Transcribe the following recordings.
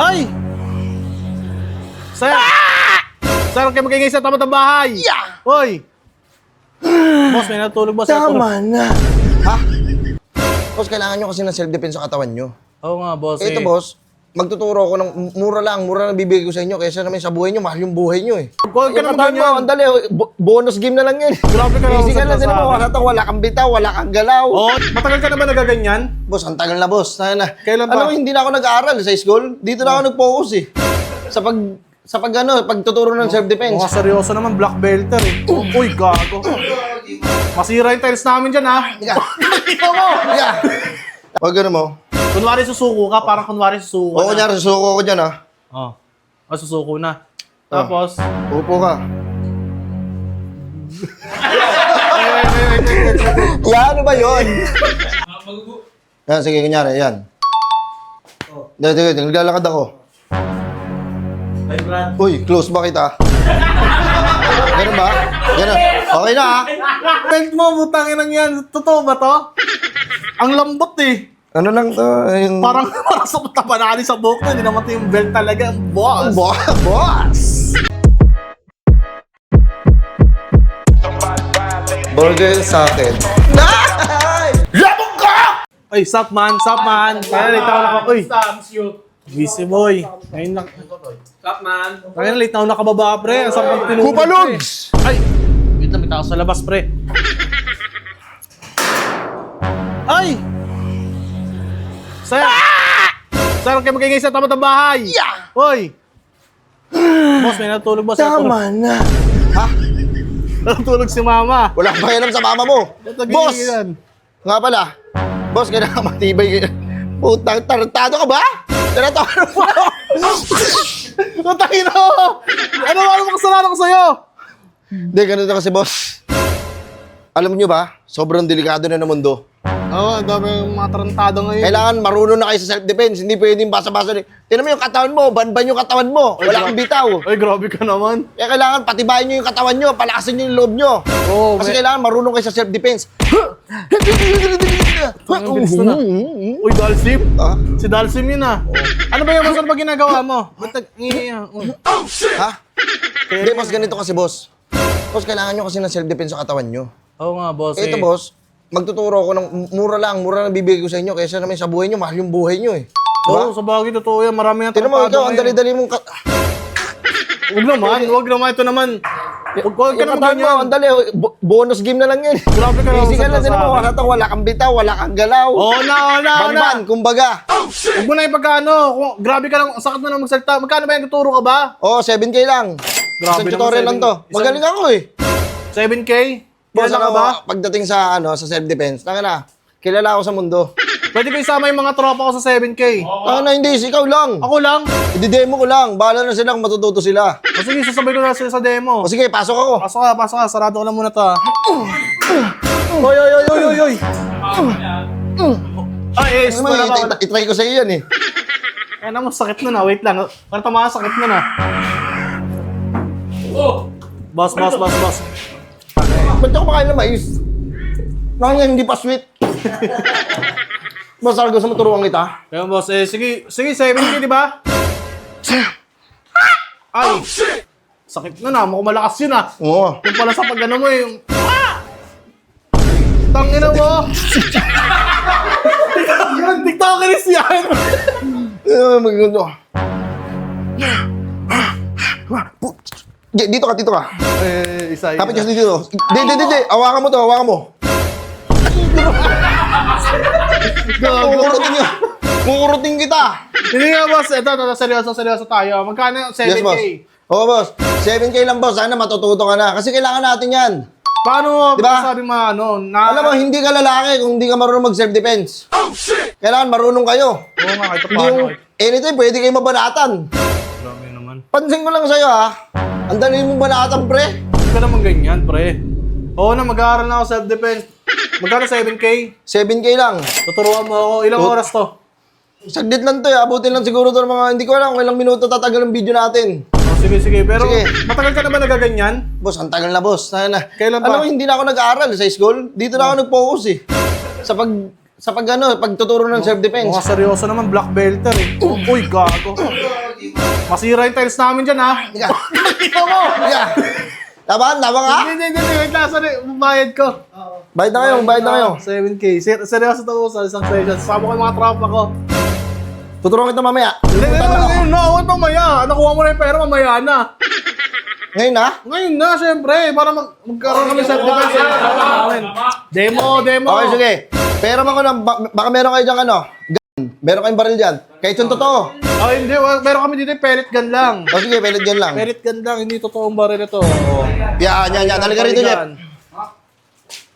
Ay! Sir! Sir, kayo magiging sa tapat ng bahay! Yeah! Hoy! Boss, may natulog ba sa Tama na. Ha? Boss, kailangan nyo kasi ng self-defense sa katawan nyo. Oo nga, boss. Ito, boss, magtuturo ako ng mura lang bibigay ko sa inyo kaysa naman sa buhay nyo, mahal yung buhay nyo eh. Huwag ka Yung naman katawan mo, ganyan. ang dali, bonus game na lang yan. Grabe ka naman Physical sa na din mo, sabi. wala kang bitaw, wala kang galaw. Oh, matagal ka na ba nagaganyan? Boss, ang tagal na, boss. Sana. Kailan pa? Alam mo, hindi na ako nag-aaral sa school. Dito na ako nag-focus eh. Pagtuturo ng self-defense. Mukha seryoso naman, black belter eh. Uy, gago. Masira yung tiles namin dyan, ha? Ika. Ika. Pag ano mo, Kunwari susuko ka, parang kunwari susuko o ka na. kunyari, susuko ko dyan ha. Oh. Susuko na. Tapos, Upo ka. Yan, ano ba yun? Yan, sige, kunyari, yan. Sige, naglalakad ako. ay Brad. Uy, close ba kita? Ganun ba? Ganun. Okay na ha? Belt mo, butangin lang yan. Totoo ba to? Ang lambot eh. Ano lang to? Parang sa tapanali sa buhok na. Hindi naman ito yung belt talaga. Boss. Boss! Burger sa akin. Labog ka! Ay, sup man, sup man. Kaya late ako na ako. Uy, busy boy. Ngayon lang. Sup, man? Kaya late ako nakababa, pre. Ang sarap ng tinulog. Kupalugs! Ay, wait lang, may tao sa labas, pre. Ay! Sir! Sir, kayo magiging sa tapat ng bahay! Yeah! Hoy! Boss, may natulog ba sa Tama na. Ha? Natulog si mama. Wala kang pakialam sa mama mo. Boss! Yan. Nga pala. Boss, kailangan matibay. Putang, tarantado ka ba? Tarantado mo! Natangin ako! Ano kasalanan ko sa'yo? Hindi, ganito kasi boss. Alam niyo ba, sobrang delikado na ng mundo. Oo, ang dami yung mga tarantado ngayon. Kailangan marunong na kayo sa self-defense. Hindi pwedeng basa-basa. Tingnan mo yung katawan mo, banban yung katawan mo. Wala kang bitaw. Ay, grabe ka naman. Kaya kailangan patibayin nyo yung katawan nyo, palakasin nyo yung loob nyo. Oo, Kasi kailangan marunong kayo sa self-defense. Ang bilis na. Uy, Dalsim? Ah? Si Dalsim yun ah. Ano ba yung masarap ba ginagawa mo? Ba't Ha? Hindi, boss, ganito kasi, boss. Boss, kailangan nyo kasi ng self-defense sa katawan nyo. Oo nga, boss. Ito, boss, magtuturo ako ng mura lang bibigay ko sa inyo kaysa naman sa buhay nyo, mahal yung buhay nyo eh. Oo, sa bagay, totoo yan. Marami na Tingnan mo, ikaw, ang dali-dali mong... Huwag naman. Ito naman. Huwag ka Yung naman katawan mo, ganyan. ang dali, bonus game na lang yan. Grabe ka naman Physical na din mo, sabi. wala kang bitaw, wala kang galaw. Oo na. Banban, kumbaga. Huwag mo na yung pagkano. Grabe ka lang, sakit mo na magsalita. Magkano ba yung tuturo ka ba? Oo, 7K lang. Grabe Isang tutorial lang to. Magaling ako eh. 7K? Boss, Kilala ka ako, ba? pagdating sa sa self-defense, na, kilala ako sa mundo. Pwede ko isama yung mga tropa ko sa 7K. Hindi, ikaw lang. Ako lang. I-demo ko lang. Bahala na sila kung matututo sila. O sige, sasabay ko na sila sa demo. O sige, pasok ako. Pasok ka. Sarado ko lang muna to ha. Oy. Ay, Ano mo, itry ko sa iyo yan eh. Kaya naman, sakit na na. Wait lang. Parang tama sakit na na. Boss. Ba't ako makain na mais? Nakanya hindi pa sweet. Boss, gusto mo turuan kita? Kaya boss, sige 7K, di ba? Ay! Sakit na. Mukhang malakas yun ah. Oo. Yung pala sa pag-ano mo yung... Tangina mo! TikTokeris yan! Maganda. Dito ka. Isa. Kapit ka dito. Hindi. Hawakan mo. Kukurutin kita. Hindi nga boss, ito, seryoso tayo. Magkano yung 7K? Yes, boss. Oo, boss. 7K lang, boss. Sana matututo ka na. Kasi kailangan natin yan. Paano mo Diba? sabi mo na... Alam mo, hindi ka lalaki kung hindi ka marunong mag-self-defense. Kailangan marunong kayo. Oo nga, kahit Hindi paano. yung anytime, pwede kayo mabanatan. Grabe naman. Pansin ko lang sa'yo, ha? Ang dali mong banatan, pre. Hindi ka naman ganyan, pre. Oo na, mag-aaral na ako self-defense. Magkano 7K? 7K lang. Tuturuan mo ako. Ilang oras to? Saglit lang to, eh. Abutin lang siguro to ng mga... Hindi ko alam kung ilang minuto tatagal ang video natin. Oh, sige. Pero Sige. matagal ka na ba nagaganyan? Boss, ang tagal na, boss. Kailan pa? Alam mo, hindi na ako nag-aaral sa school. Dito na ako nag-focus, eh. Sa pagtuturo ng self-defense. Mukha seryoso naman, black belter eh. Uy, gago. Masira yung tiles namin dyan, ha? Halika. Ito mo! Halika. Laban ka? Hindi. Wait lang, sorry. Bayad ko. Bayad na kayo. 7K. Seryoso to sa isang session. Sama ko yung mga tropa ko. Tuturuan kita mamaya. Hindi, huwag mamaya. Nakuha mo na yung pera, mamaya na. Ngayon na? Ngayon na, syempre. Para magkaroon kami sa defense. Demo. Okay, sige. Pero baka meron kayo dyan gun. Meron kayong baril dyan. Kahit yung totoo. Hindi. Meron kami dito yung pellet gun lang. O sige, pellet dyan lang. Pellet gun lang, hindi totoong baril ito. Yan. Halika rito, Jeff.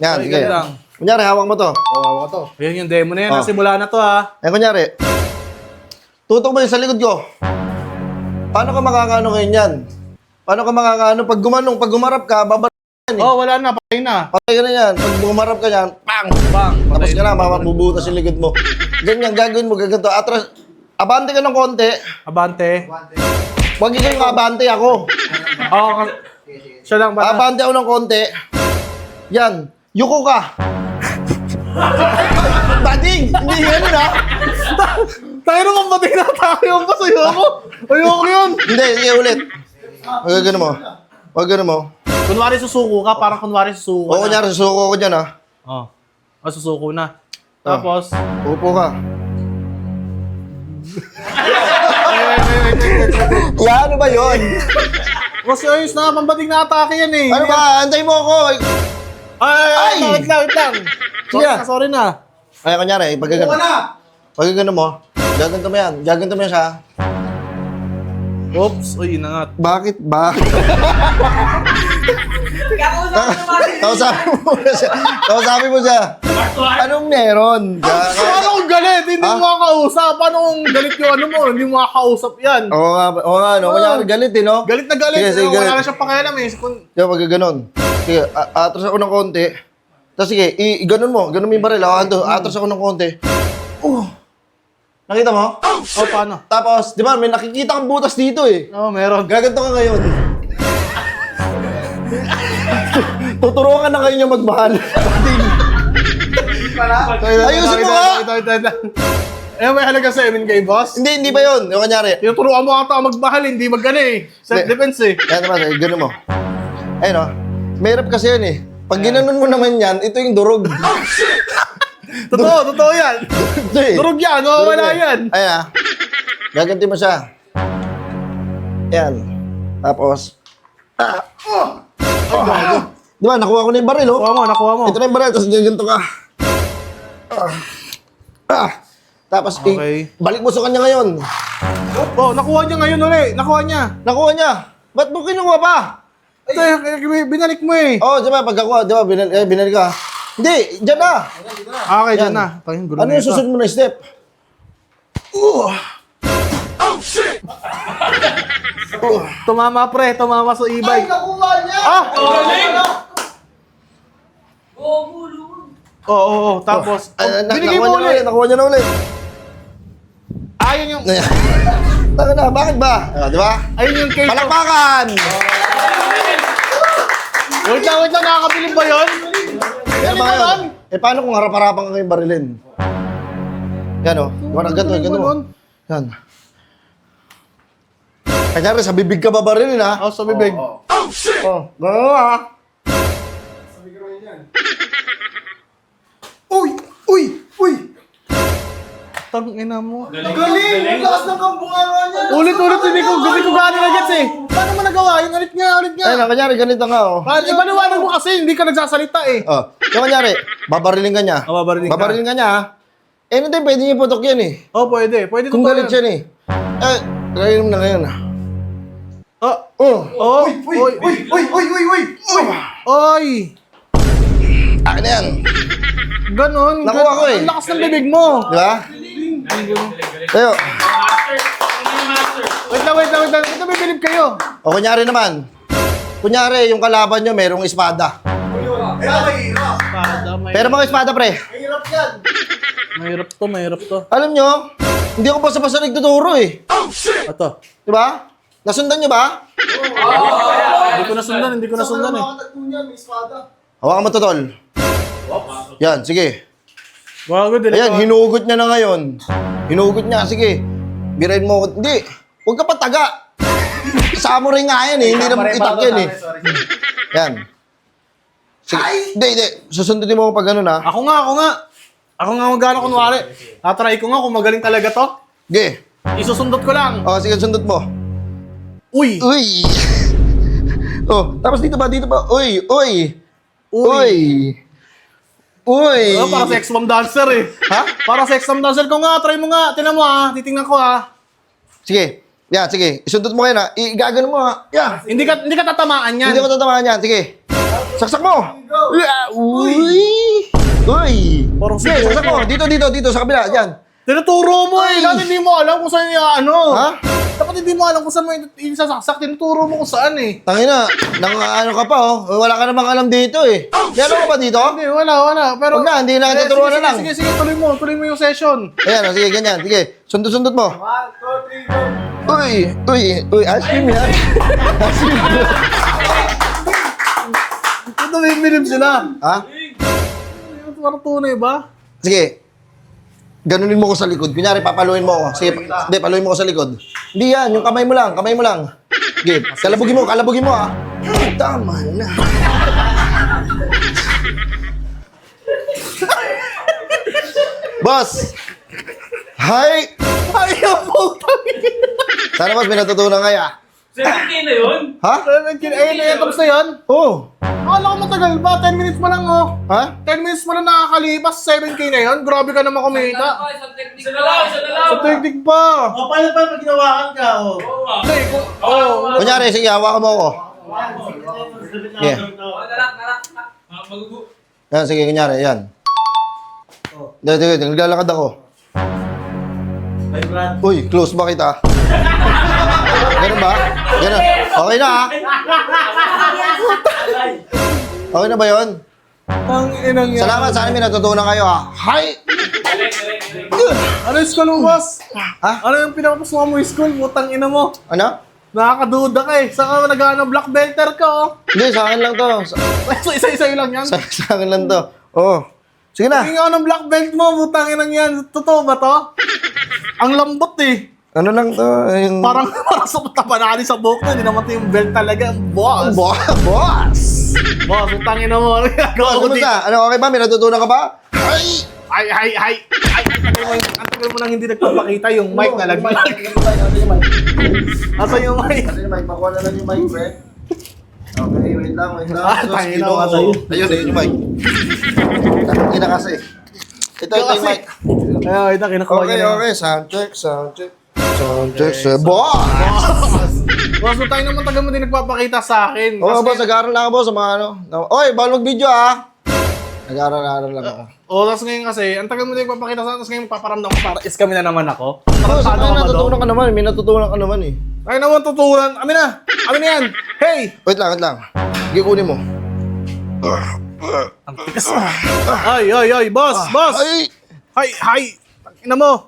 Yan, sige. Pellet gun lang. Kunyari, hawak mo to. Oo, to. Ayan yung demo na yan. Oh. Nasimula na to, ha. Kunyari. Tutok mo yun sa likod ko. Paano ka makakaano ngayon yan? Paano ka makakaano? Pag gumarap ka, babar yan eh. Oh, wala na. Patay na. Patay ka na yan. Pag gumarap ka yan, pang! Bang. Tapos ka na, mabubutas yung likod mo. Ganyan, gagawin mo, gaganto. Atras, abante ka ng konti. Abante. Huwag ikaw yung abante ako. Oo. Siya lang ba? Abante ako ng konti. Yan, yuko ka. Bading! Hindi yan ha? Tayo naman ba tinatayo pa sa'yo ako? Ayoko yun. Hindi, sige ulit. Huwag gano'n mo. Huwag gano'n mo. Kunwari susuko ka, parang kunwari susuko Oo, kunyari, susuko ko dyan ha. Oh. Susuko na. Tapos, Upo ka. wait. Ya, ano ba yun? Kasi ayos na, pambating na atake yan eh. Ano ba? Antay mo ako. Ay! Wait lang. Sige. Sorry na. Ay, kunyari, pagkagano. Pagkagano mo, gaganto mo yan. Gaganto mo yan siya. Oops, uy, inangat. Bakit ba? Kausapin mo siya. Anong meron? Paano kung galit? Hindi mo makakausap. Paano kung galit yung ano mo? Hindi mo makakausap yan. Oo nga, no? Kunyari galit eh, no? Galit na galit. Sige, Wala galit. na siyang pakialam eh. Sige, pagkaganon. Sige, atras ako ng konti. Tapos sige, ganon mo. Ganon mo yung baril. Atras ako ng konti. Nakita mo? Oh, paano? Tapos, di ba, may nakikita kang butas dito eh. Oo, meron. Gaganto ka ngayon. Tuturuan ka na kayo niya magmahal. Ayusin mo ha! Eh, may halaga 7K, boss? Hindi ba yun? Yung kanyari. Tinuturuan mo ata magmahal, hindi magano eh. Self-defense eh. Yan naman, gano'n mo. Ayun o. Mahirap kasi yan eh. Pag ginanon mo naman yan, ito yung durog. Totoo yan. Ito eh. Durog yan, wala yan. Ayan ah. Gaganti mo siya. Yan. Tapos. Di ba, nakuha ko na yung baril oh. Nakuha mo. Ito na yung baril, tapos gaganto ka. Tapos, Okay. balik mo sa kanya ngayon. Oh, nakuha niya ngayon ulit. Nakuha niya. Nakuha niya. Ba't mo kinuha pa? Ito, binalik mo eh. Oh, di ba, pagkakuha, di ba, binalik ka. Hindi, dyan na. Okay, dyan na. Ano yung susunod mo na step? Tumama pre, tumama sa e-bike. nakuha niya! Oo. Tapos, binigay mo ulit. Nakuha niya na ulit. Ayun yung, Taka na, bakit ba? Di ba? ayun yung case. Palakpakan! Wait lang, nakakabilib ba yun? Yan ba yun? Eh, paano kung harap-harapan ka kayong barilin? Yan o. Wala, ganito mo. Yan. Kanyari, sa bibig ka ba barilin ha? Oh, sa bibig. Oh, gano'n ha? Uy! Tangina mo. Galing! Ang lakas ng kambunga niya! Ulit, hindi ko gano'n na gets eh. Paano mo nagawa? Yung ulit nga. Ayun, kanyari, ganito nga oh. Ipaniwanag mo kasi, hindi ka nagsasalita eh. Oh, yung kanyari, babarilin ka niya. Oh, babarilin ka. niya ha? Eh, hindi, pwede niya putok yan eh. Oh, pwede. Pwede Kung totoo galit yan eh. Eh, gawin mo na ngayon ah. Oy! Akin na yan. Ganon. Nakuha ko eh. Ang lakas ng bibig mo. Di ba? Tayo. Wait lang. Ito bibilib kayo. O kunyari naman. Kunyari, yung kalaban nyo, merong espada. Pero mga espada, pre. Mahirap to. Alam nyo, hindi ako basta-basta nagtuturo eh. Ito. Di ba? Nasundan nyo ba? Hindi ko nasundan eh. Hawakan mo to, tol. Yan, sige. Bago, Ayan, hinugot niya na ngayon. Hinugot niya, sige. Birain mo ako. Hindi. Huwag ka pataga. Samurai nga yan eh. Hindi naman itak yan eh. Yan. Sige. Hindi. Susundutin mo ako pag ganun ha. Ako nga. Ako nga magano kunwari. Tatry ko nga kung magaling talaga to. Sige. Isusundot ko lang. O, sige, sundot mo. Uy! Uy! Oh, tapos dito ba? Uy! Para sex bomb dancer eh. Ha? Para sex bomb dancer ko nga. Try mo nga. Tinan mo ha. Titingnan ko ha. Sige. Yan, sige. Isundot mo kayo na. Igagano mo ha. Yeah. Hindi ka tatamaan yan. Hindi ko tatamaan yan. Sige. Saksak mo. Yeah. Uy! Parang Sige, saksak mo. Dito. Sa kabila. Yan. Tinuturo mo eh. Dati hindi mo alam kung saan yung ano. Ha? Dapat hindi mo alam kung saan mo yung sasaksak. Tinuturo mo kung saan eh. Tangina. Ano ka pa oh. Wala ka namang alam dito eh. Meron ka ba dito? Hindi, wala. Pero, Huwag na, hindi na kita turuan na lang. Sige, tuloy mo yung session. Ayan, sige, ganyan. Sige, sundot mo. 1, 2, 3, go! Uy, ice cream yan. Ice cream yan. Ito may minim sila. Ha? Parang tunay ba? Sige. Ganunin mo ko sa likod. Kunyari, papaluin mo ako. Sige, hindi, paluin mo ko sa likod. Hindi yan, yung kamay mo lang. Sige, kalabugin mo ha. Tama na. Boss! Hi! Ayaw mo. Sana boss, may natutunan kaya. 17K na yun? Ha? Ayun, tapos na yun. Oo. Akala ko matagal ba? 10 minutes pa lang oh. Ha? 10 minutes pa lang nakakalipas. 7K na yun. Grabe ka naman kumita. Isang technique. Isa na lang. Sa technique pa. O, paano pa pag ginawakan ka? O. Oo nga. Hindi, Kunyari, sige, hawakan mo ako. Yeah. Nalak. Magugu. Yan, sige, kunyari, yan. Sige, naglalakad ako. Ay, Brad. Uy, close ba kita? Ganun ba? Ganun. Okay na ha? Okay na ba yun? Ang inang yan. Salamat, sana may natutunan kayo ha. Hi! Ano yung school mo, boss? Ha? Ano yung pinapasma mo yung school? Putang ina mo. Ano? Nakakaduda ka eh. Saan ka nag-ano? Black belter ka oh. Hindi, sa akin lang to. So, isa-isa lang yan. Sa akin lang to. Oo. Sige na. Tingin ako ng black belt mo. Putang inang yan. Totoo ba to? Ang lambot eh. Ano lang to? Yung... Parang sa tabanani sa buhok na. Hindi naman ito yung belt talaga. Boss. Boss! Boss, putang ina mo. Ano ginagawa Boss, ko dito? kumusta? Ano, okay ba? May natutunan ka ba? Hi! Ay, ang tagal mo nang hindi nagpapakita yung mic na laglag. Asa yung mic? Ano yung mic? Makuha na lang yung mic, pre. Okay, wait lang. tayo na ako sa'yo. Ayun, yung mic. Hindi na kasi. Ito yung mic. Ay, kinakuha Okay, niya. okay. Sound check. Boss! Boss, tayo naman tagal mo din nagpapakita sa akin. Oo, boss. Nag-aaral lang ako, boss. Sa mga ano. Oy, bawal mag-video, ah. Nag-aaral lang ako. Tapos ngayon kasi, ang tagal mo din nagpapakita sa akin, tapos ngayon paparamdam ko para is kami na naman ako. Boss, Paano ka ba natutunan ka naman. May natutunan ka naman, eh. Ay naman tutulan. Amin na yan. Hey! Wait lang. Sige, kunin mo. Ang tigas na. Ay, boss. Ay! Hi. Ina mo.